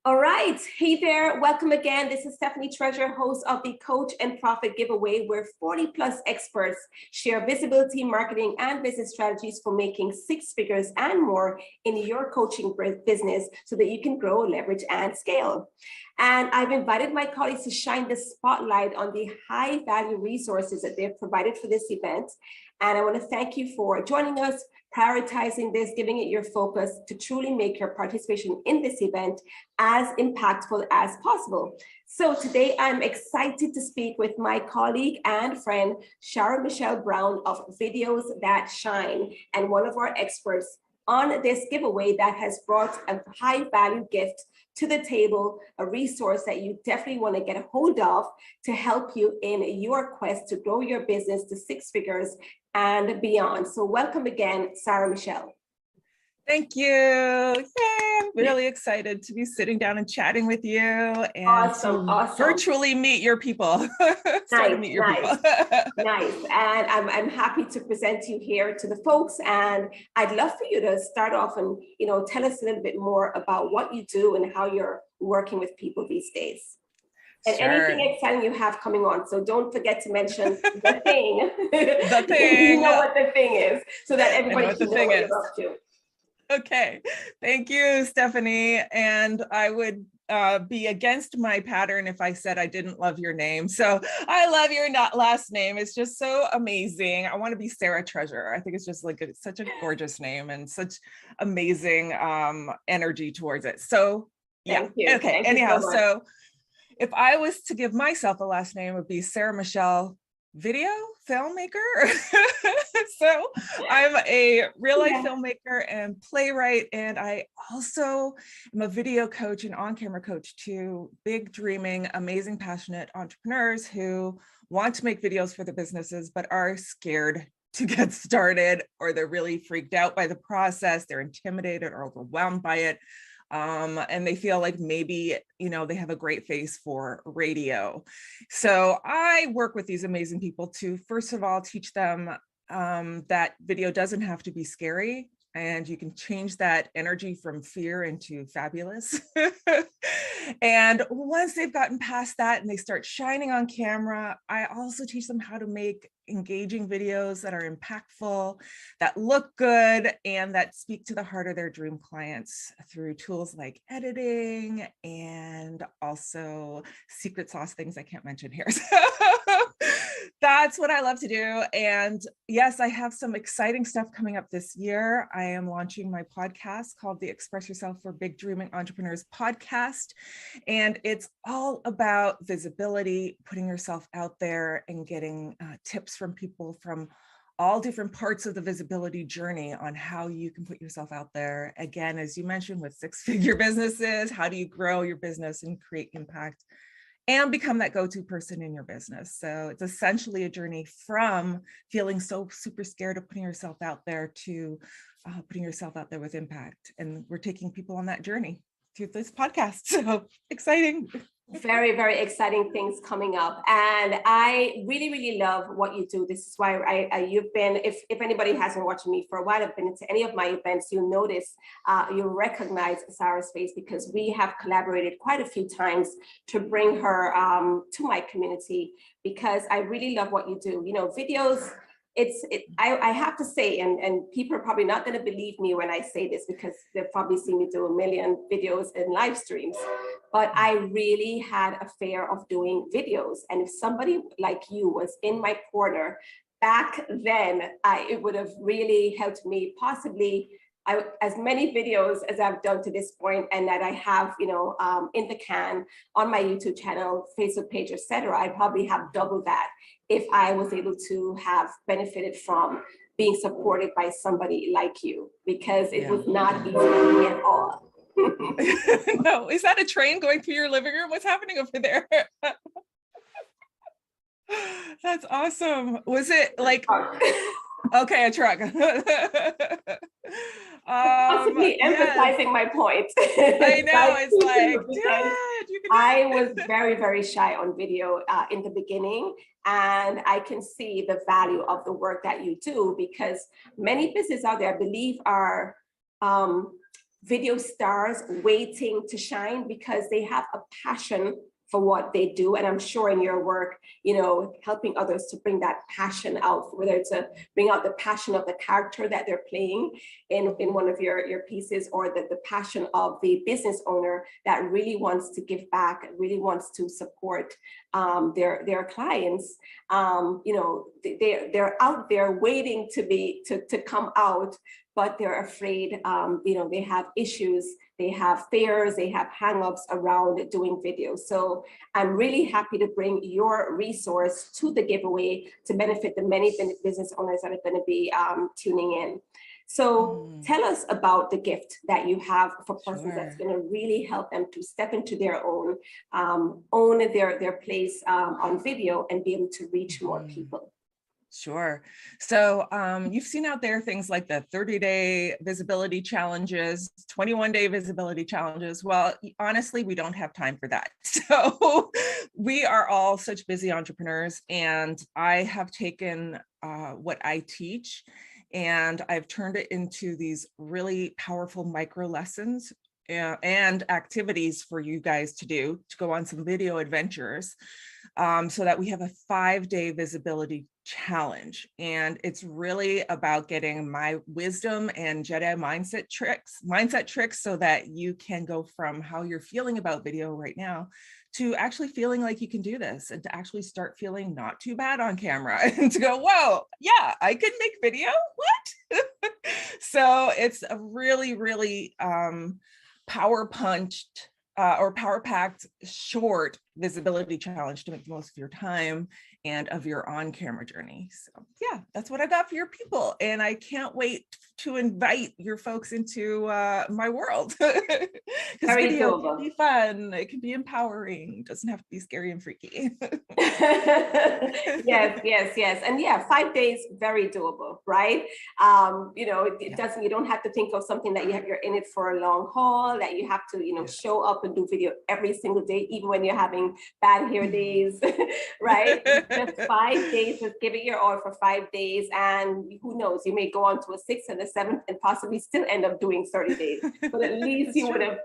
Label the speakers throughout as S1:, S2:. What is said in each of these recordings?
S1: All right. Hey there. Welcome again. This is Stephanie Treasure, host of the Coach and Profit Giveaway, where 40 plus experts share visibility, marketing, and business strategies for making six figures and more in your coaching business so that you can grow, leverage, and scale. And I've invited my colleagues to shine the spotlight on the high value resources that they've provided for this event. And I want to thank you for joining us, prioritizing this, giving it your focus to truly make your participation in this event as impactful as possible. So today I'm excited to speak with my colleague and friend, Shara Michelle Brown of Videos That Shine, and one of our experts on this giveaway that has brought a high value gift to the table, a resource that you definitely want to get a hold of to help you in your quest to grow your business to six figures and beyond. So welcome again, Sarah Michelle.
S2: Thank you. Yay, I'm really excited to be sitting down and chatting with you and
S1: awesome.
S2: Virtually meet your people.
S1: Nice. And I'm happy to present you here to the folks. And I'd love for you to start off and tell us a little bit more about what you do and how you're working with people these days. And anything exciting you have coming on. So don't forget to mention the thing.
S2: The thing.
S1: You know what the thing is, so that everybody can know what you're up to.
S2: Okay, thank you, Stephanie. And I would be against my pattern if I said I didn't love your name. So I love your last name. It's just so amazing. I want to be Sarah Treasure. I think it's just like such a gorgeous name and such amazing energy towards it. So yeah.
S1: Thank you.
S2: Okay.
S1: Thank
S2: anyhow,
S1: you so much.
S2: So if I was to give myself a last name, it would be Sarah Michelle Video filmmaker. So I'm a real life filmmaker and playwright, and I also am a video coach and on-camera coach to big dreaming, amazing, passionate entrepreneurs who want to make videos for the businesses but are scared to get started, or they're really freaked out by the process, they're intimidated or overwhelmed by it. And they feel like maybe, they have a great face for radio. So I work with these amazing people to, first of all, teach them that video doesn't have to be scary, and you can change that energy from fear into fabulous. And once they've gotten past that and they start shining on camera, I also teach them how to make engaging videos that are impactful, that look good, and that speak to the heart of their dream clients through tools like editing and also secret sauce things I can't mention here. So that's what I love to do. And yes, I have some exciting stuff coming up this year. I am launching my podcast called the Express Yourself for Big Dreaming Entrepreneurs podcast. And it's all about visibility, putting yourself out there and getting tips from people from all different parts of the visibility journey on how you can put yourself out there. Again, as you mentioned, with six-figure businesses, how do you grow your business and create impact and become that go-to person in your business? So it's essentially a journey from feeling so super scared of putting yourself out there to putting yourself out there with impact. And we're taking people on that journey through this podcast. So exciting.
S1: Very, very exciting things coming up. And I really, really love what you do. This is why you've been, if anybody hasn't watched me for a while, I've been to any of my events, you'll notice, you'll recognize Sarah's face, because we have collaborated quite a few times to bring her to my community, because I really love what you do. Videos, I have to say, and people are probably not going to believe me when I say this, because they've probably seen me do a million videos and live streams, but I really had a fear of doing videos. And if somebody like you was in my corner back then, it would have really helped me possibly as many videos as I've done to this point, and that I have, in the can on my YouTube channel, Facebook page, etc. I probably have double that if I was able to have benefited from being supported by somebody like you, because it was not easy for me at all.
S2: No, is that a train going through your living room? What's happening over there? That's awesome. Was it like, okay, a truck.
S1: Possibly emphasizing my point.
S2: I know, it's like,
S1: I was very, very shy on video in the beginning, and I can see the value of the work that you do, because many businesses out there, I believe, are video stars waiting to shine because they have a passion for what they do. And I'm sure in your work, helping others to bring that passion out, whether it's to bring out the passion of the character that they're playing in one of your pieces, or the passion of the business owner that really wants to give back, really wants to support their clients. They're out there waiting to come out, but they're afraid. They have issues, they have fears, they have hangups around doing videos. So I'm really happy to bring your resource to the giveaway to benefit the many business owners that are going to be tuning in. So tell us about the gift that you have for persons that's going to really help them to step into their own, own their place on video and be able to reach more people.
S2: Sure. So you've seen out there things like the 30-day visibility challenges, 21-day visibility challenges. Well, honestly, we don't have time for that. So we are all such busy entrepreneurs, and I have taken what I teach and I've turned it into these really powerful micro lessons and activities for you guys to do, to go on some video adventures, so that we have a 5-day visibility challenge. And it's really about getting my wisdom and Jedi mindset tricks so that you can go from how you're feeling about video right now to actually feeling like you can do this, and to actually start feeling not too bad on camera, and to go, whoa, yeah, I can make video, what? So it's a really, really power punched or power packed short visibility challenge to make the most of your time and of your on-camera journey. So yeah, that's what I got for your people. And I can't wait to invite your folks into my world. Because video can be fun, it can be empowering, it doesn't have to be scary and freaky.
S1: Yes. And yeah, 5 days, very doable, right? It doesn't, you don't have to think of something that you're in it for a long haul, that you have to, show up and do video every single day, even when you're having bad hair days, right? Just 5 days, just give it your all for 5 days. And who knows, you may go on to a 6th and a 7th and possibly still end up doing 30 days. But at least you would have,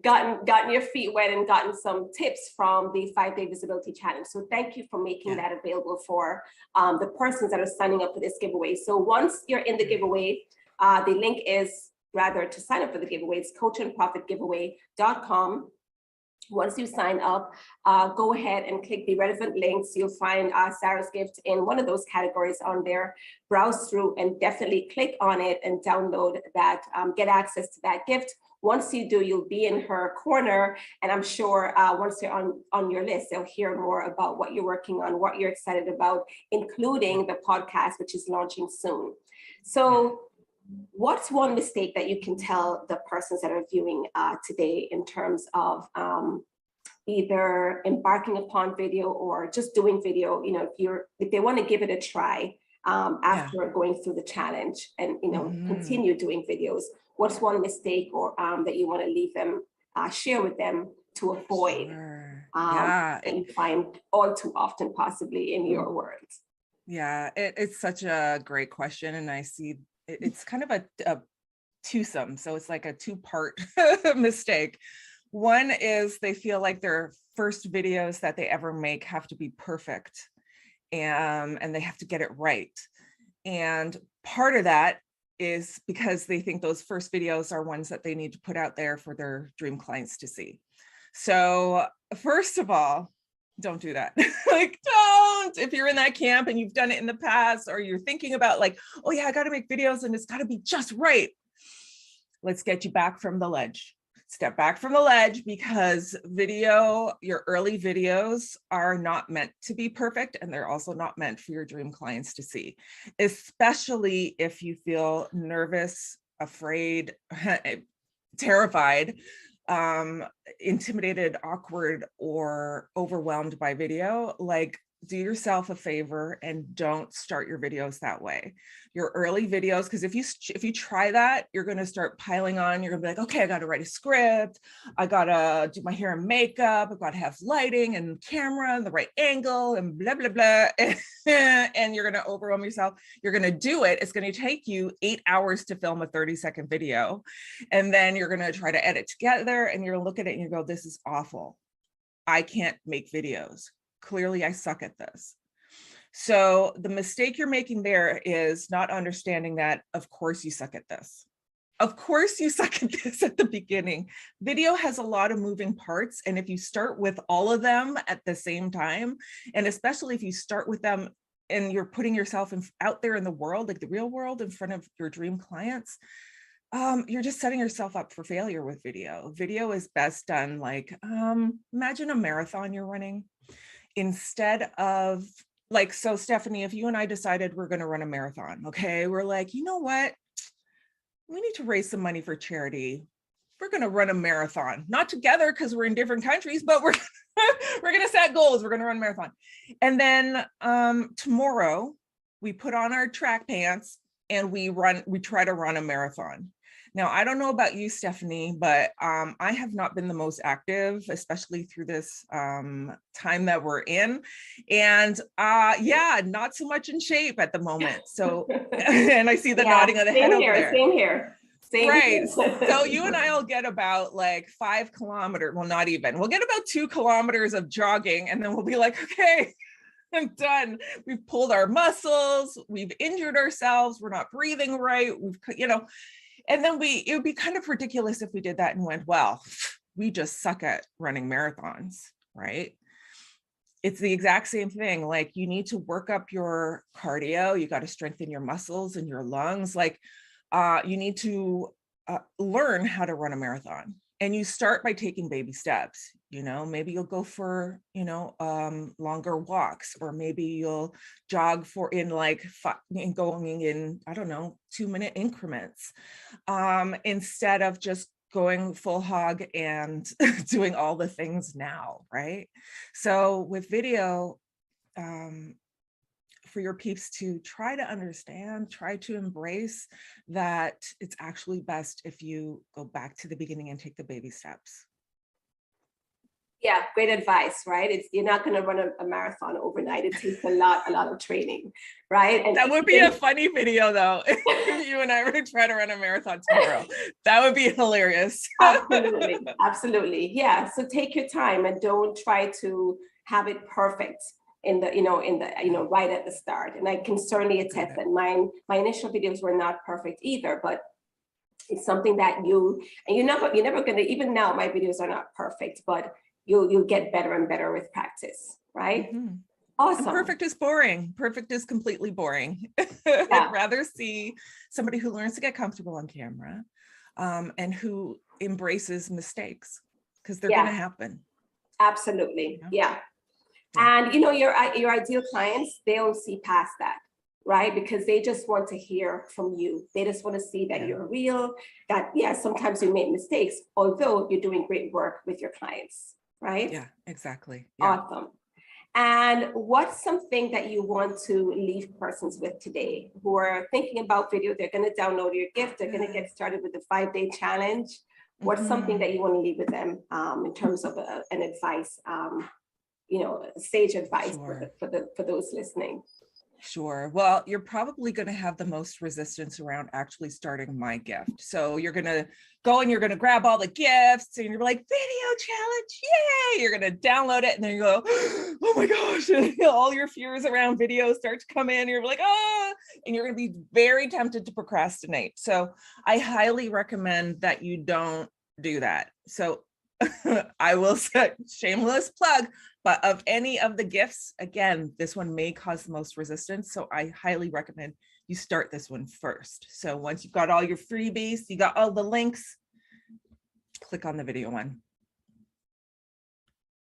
S1: gotten your feet wet and gotten some tips from the 5-day visibility challenge. So thank you for making that available for the persons that are signing up for this giveaway. So once you're in the giveaway, the link is rather to sign up for the giveaway. It's coachandprofitgiveaway.com. Once you sign up, go ahead and click the relevant links. You'll find Sarah's gift in one of those categories on there. Browse through and definitely click on it and download that, get access to that gift. Once you do, you'll be in her corner. And I'm sure once you're on your list, they'll hear more about what you're working on, what you're excited about, including the podcast, which is launching soon. So what's one mistake that you can tell the persons that are viewing today in terms of either embarking upon video or just doing video? If they want to give it a try after going through the challenge and continue doing videos, what's one mistake or that you want to leave them, share with them to avoid that you find all too often possibly in your words?
S2: Yeah, it's such a great question, and I see it's kind of a twosome. So it's like a 2-part mistake. One is they feel like their first videos that they ever make have to be perfect, and they have to get it right. And part of that is because they think those first videos are ones that they need to put out there for their dream clients to see. So first of all, don't do that. Don't, if you're in that camp and you've done it in the past, or you're thinking about oh yeah, I got to make videos and it's got to be just right. Let's get you back from the ledge. Step back from the ledge, because your early videos are not meant to be perfect, and they're also not meant for your dream clients to see, especially if you feel nervous, afraid, terrified, intimidated, awkward, or overwhelmed by video. do yourself a favor and don't start your videos that way. Your early videos, because if you try that, you're going to start piling on. You're gonna be like, okay, I got to write a script, I got to do my hair and makeup, I've got to have lighting and camera and the right angle and blah blah blah. And you're going to overwhelm yourself. You're going to do it. It's going to take you 8 hours to film a 30-second video, and then you're going to try to edit together, and you're going to look at it and you go, this is awful, I can't make videos. Clearly, I suck at this. So the mistake you're making there is not understanding that, of course, you suck at this. Of course, you suck at this at the beginning. Video has a lot of moving parts. And if you start with all of them at the same time, and especially if you start with them and you're putting yourself out there in the world, like the real world, in front of your dream clients, you're just setting yourself up for failure with video. Video is best done like, imagine a marathon you're running. Instead of like, so Stephanie, if you and I decided we're going to run a marathon, okay, we're like, you know what, we need to raise some money for charity. We're going to run a marathon, not together because we're in different countries, but we're we're going to set goals. We're going to run a marathon. And then tomorrow we put on our track pants and we try to run a marathon. Now, I don't know about you, Stephanie, but I have not been the most active, especially through this time that we're in. And yeah, not so much in shape at the moment. So, and I see the nodding of the head over there.
S1: Same here.
S2: Right. So you and I will get about like 5 kilometers. Well, not even. We'll get about 2 kilometers of jogging, and then we'll be like, okay, I'm done. We've pulled our muscles. We've injured ourselves. We're not breathing right. We've, you know, and then it would be kind of ridiculous if we did that and went, well, we just suck at running marathons, right? It's the exact same thing. Like, you need to work up your cardio. You got to strengthen your muscles and your lungs. Like, you need to learn how to run a marathon. And you start by taking baby steps. You know, maybe you'll go for, you know, longer walks, or maybe you'll jog going in, I don't know, 2-minute increments, instead of just going full hog and doing all the things now, right? So with video, for your peeps to try to understand, try to embrace that it's actually best if you go back to the beginning and take the baby steps.
S1: Yeah, great advice, right? You're not going to run a marathon overnight. It takes a lot of training, right? And
S2: that would be a funny video, though. If you and I were to try to run a marathon tomorrow, that would be hilarious.
S1: Absolutely. Yeah. So take your time and don't try to have it perfect right at the start. And I can certainly attest that my initial videos were not perfect either, but it's something that you're never going to, even now, my videos are not perfect, but you'll get better and better with practice, right? Mm-hmm. Awesome.
S2: And perfect is boring. Perfect is completely boring. Yeah. I'd rather see somebody who learns to get comfortable on camera, and who embraces mistakes, because they're going to happen.
S1: Absolutely. Yeah. And your ideal clients, they don't see past that, right? Because they just want to hear from you. They just want to see that you're real, that sometimes you make mistakes, although you're doing great work with your clients, right?
S2: Yeah, exactly. Yeah.
S1: Awesome. And what's something that you want to leave persons with today who are thinking about video? They're going to download your gift. They're going to get started with the 5-day challenge. What's something that you want to leave with them in terms of an advice? Sage advice for those listening?
S2: Sure. Well, you're probably going to have the most resistance around actually starting my gift. So you're going to go and you're going to grab all the gifts and you're like, video challenge, yay! You're going to download it and then you go, oh my gosh, and all your fears around video start to come in. And you're like, and you're going to be very tempted to procrastinate. So I highly recommend that you don't do that. So I will say, shameless plug, but of any of the gifts, again, this one may cause the most resistance. So I highly recommend you start this one first. So once you've got all your freebies, you got all the links, click on the video one.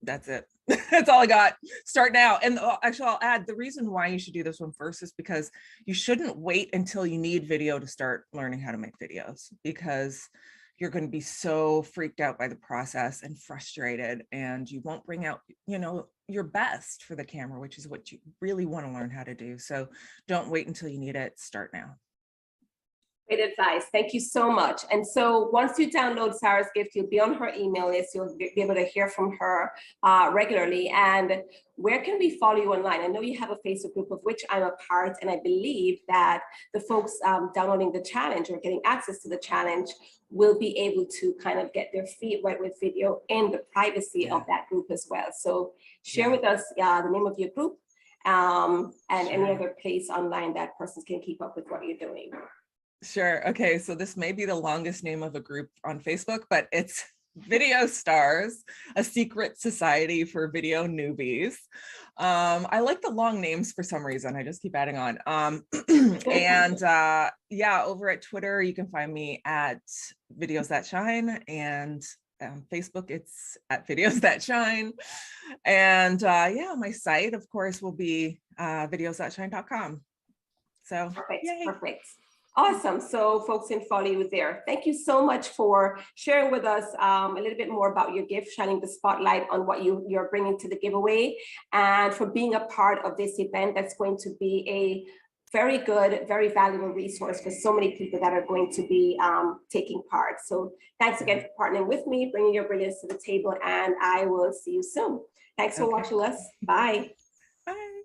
S2: That's it. That's all I got. Start now. And actually, I'll add, the reason why you should do this one first is because you shouldn't wait until you need video to start learning how to make videos, because you're going to be so freaked out by the process and frustrated, and you won't bring out, you know, your best for the camera, which is what you really want to learn how to do. So don't wait until you need it. Start now.
S1: Great advice. Thank you so much. And so once you download Sarah's gift, you'll be on her email list. You'll be able to hear from her regularly. And where can we follow you online? I know you have a Facebook group of which I'm a part, and I believe that the folks downloading the challenge or getting access to the challenge will be able to kind of get their feet wet with video in the privacy of that group as well. So share with us the name of your group and any other place online that persons can keep up with what you're doing.
S2: Sure. Okay. So this may be the longest name of a group on Facebook, but it's Video Stars, a secret society for video newbies. I like the long names for some reason. I just keep adding on. And yeah, over at Twitter, you can find me at Videos That Shine, and Facebook, it's at Videos That Shine. And yeah, my site, of course, will be videosthatshine.com. So
S1: perfect.
S2: Yay.
S1: Perfect. Awesome. So folks can follow you there. Thank you so much for sharing with us a little bit more about your gift, shining the spotlight on what you're bringing to the giveaway, and for being a part of this event that's going to be a very good, very valuable resource for so many people that are going to be taking part. So thanks again for partnering with me, bringing your brilliance to the table, and I will see you soon. Thanks for watching us. Bye.
S2: Bye.